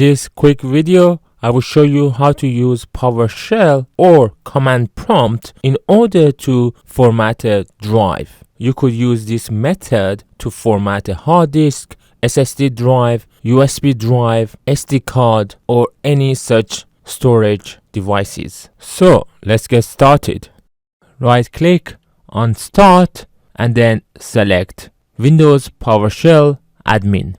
this quick video, I will show you how to use PowerShell or command prompt in order to format a drive. You could use this method to format a hard disk, SSD drive, USB drive, SD card, or any such storage devices. So let's get started. Right click on Start and then select Windows PowerShell Admin.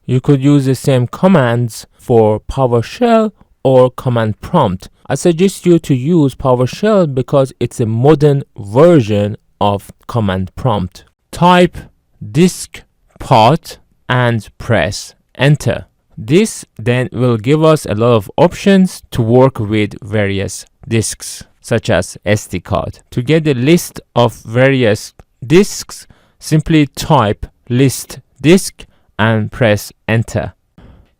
You could use the same commands for PowerShell or command prompt. I suggest you to use PowerShell because it's a modern version of command prompt. Type diskpart and press enter. This then will give us a lot of options to work with various disks such as SD card. To get the list of various disks, simply type list disk and press enter.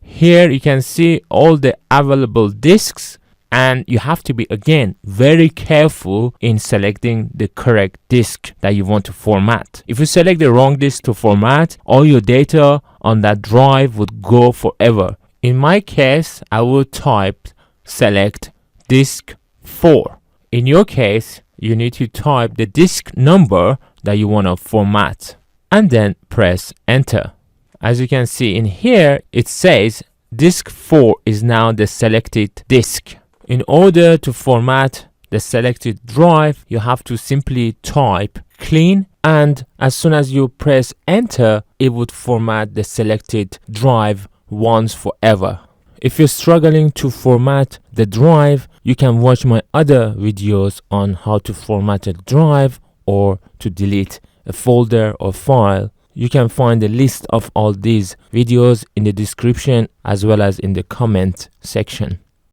Here you can see all the available disks, and you have to be again very careful in selecting the correct disk that you want to format. If you select the wrong disk to format, all your data on that drive would go forever. In my case, I will type select disk 4. In your case, you need to type the disk number that you want to format and then press enter. As you can see in here, it says disk 4 is now the selected disk. In order to format the selected drive, you have to simply type clean, and as soon as you press enter, it would format the selected drive once forever. If you're struggling to format the drive, you can watch my other videos on how to format a drive or to delete a folder or file. You can find a list of all these videos in the description as well as in the comment section.